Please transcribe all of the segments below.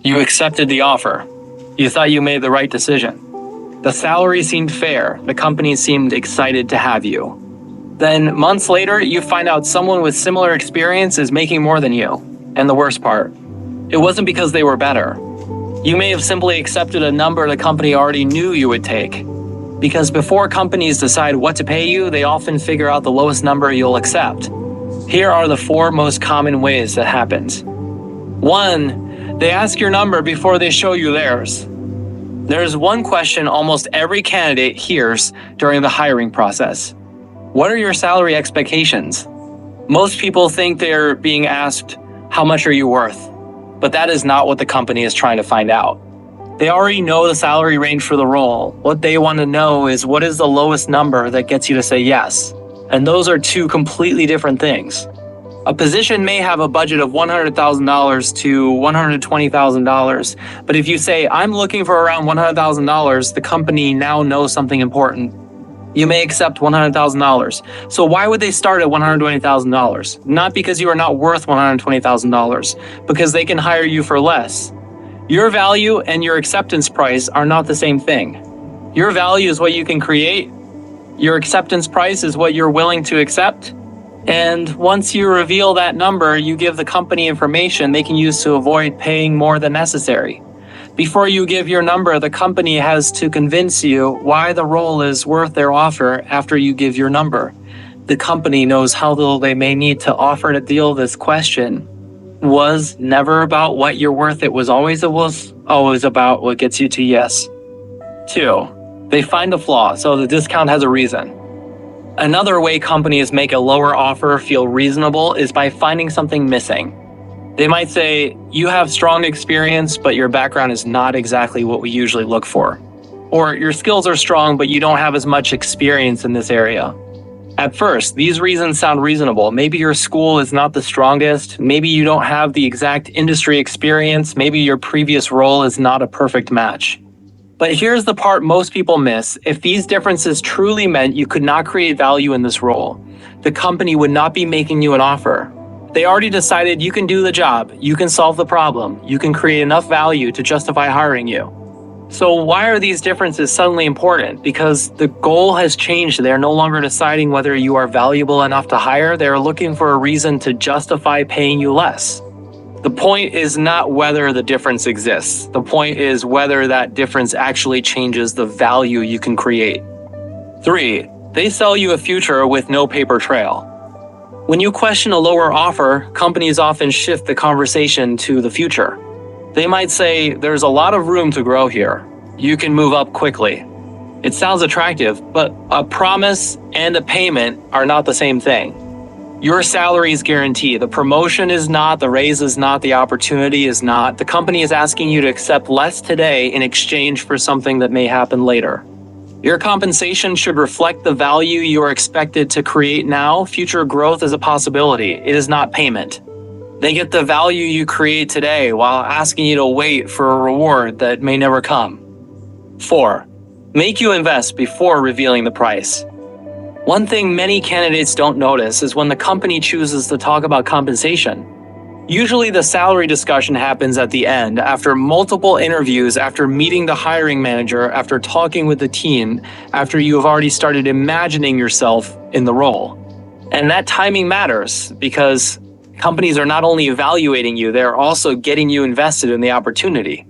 You accepted the offer. You thought you made the right decision. The salary seemed fair. The company seemed excited to have you. Then, months later, you find out someone with similar experience is making more than you. And the worst part, it wasn't because they were better. You may have simply accepted a number the company already knew you would take. Because before companies decide what to pay you, they often figure out the lowest number you'll accept. Here are the 4 most common ways that happens. 1. They ask your number before they show you theirs. There's one question almost every candidate hears during the hiring process. What are your salary expectations? Most people think they're being asked, how much are you worth? But that is not what the company is trying to find out. They already know the salary range for the role. What they want to know is what is the lowest number that gets you to say yes. And those are 2 completely different things. A position may have a budget of $100,000 to $120,000, but if you say, I'm looking for around $100,000, the company now knows something important. You may accept $100,000. So why would they start at $120,000? Not because you are not worth $120,000, because they can hire you for less. Your value and your acceptance price are not the same thing. Your value is what you can create. Your acceptance price is what you're willing to accept. And once you reveal that number, you give the company information they can use to avoid paying more than necessary. Before you give your number, the company has to convince you why the role is worth their offer after you give your number. The company knows how little they may need to offer to deal this question. Was never about what you're worth, it was always about what gets you to yes. 2. They find the flaw, so the discount has a reason. Another way companies make a lower offer feel reasonable is by finding something missing. They might say, you have strong experience, but your background is not exactly what we usually look for. Or your skills are strong, but you don't have as much experience in this area. At first, these reasons sound reasonable. Maybe your school is not the strongest. Maybe you don't have the exact industry experience. Maybe your previous role is not a perfect match. But here's the part most people miss. If these differences truly meant you could not create value in this role, the company would not be making you an offer. They already decided you can do the job, you can solve the problem, you can create enough value to justify hiring you. So why are these differences suddenly important? Because the goal has changed. They're no longer deciding whether you are valuable enough to hire. They're looking for a reason to justify paying you less. The point is not whether the difference exists. The point is whether that difference actually changes the value you can create. 3. They sell you a future with no paper trail. When you question a lower offer, companies often shift the conversation to the future. They might say, there's a lot of room to grow here. You can move up quickly. It sounds attractive, but a promise and a payment are not the same thing. Your salary is guaranteed. The promotion is not, the raise is not, the opportunity is not. The company is asking you to accept less today in exchange for something that may happen later. Your compensation should reflect the value you are expected to create now. Future growth is a possibility. It is not payment. They get the value you create today while asking you to wait for a reward that may never come. 4. Make you invest before revealing the price. One thing many candidates don't notice is when the company chooses to talk about compensation. Usually the salary discussion happens at the end, after multiple interviews, after meeting the hiring manager, after talking with the team, after you have already started imagining yourself in the role. And that timing matters because companies are not only evaluating you, they're also getting you invested in the opportunity.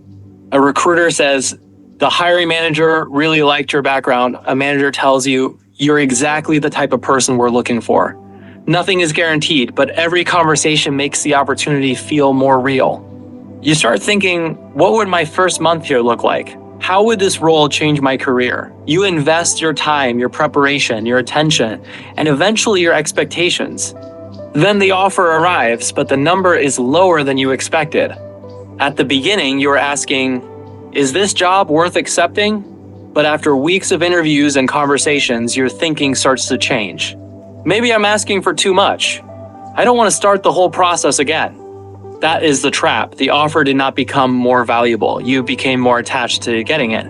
A recruiter says, the hiring manager really liked your background. A manager tells you, you're exactly the type of person we're looking for. Nothing is guaranteed, but every conversation makes the opportunity feel more real. You start thinking, what would my first month here look like? How would this role change my career? You invest your time, your preparation, your attention, and eventually your expectations. Then the offer arrives, but the number is lower than you expected. At the beginning, you were asking, is this job worth accepting? But after weeks of interviews and conversations, your thinking starts to change. Maybe I'm asking for too much. I don't want to start the whole process again. That is the trap. The offer did not become more valuable. You became more attached to getting it.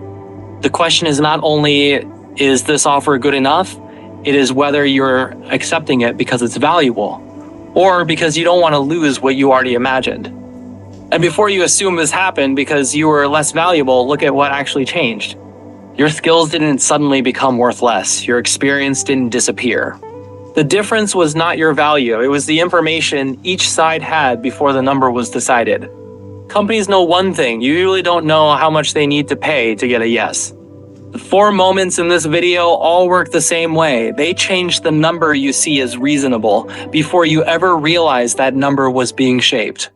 The question is not only, is this offer good enough? It is whether you're accepting it because it's valuable or because you don't want to lose what you already imagined. And before you assume this happened because you were less valuable, look at what actually changed. Your skills didn't suddenly become worth less. Your experience didn't disappear. The difference was not your value. It was the information each side had before the number was decided. Companies know one thing. You usually don't know how much they need to pay to get a yes. The 4 moments in this video all work the same way. They changed the number you see as reasonable before you ever realized that number was being shaped.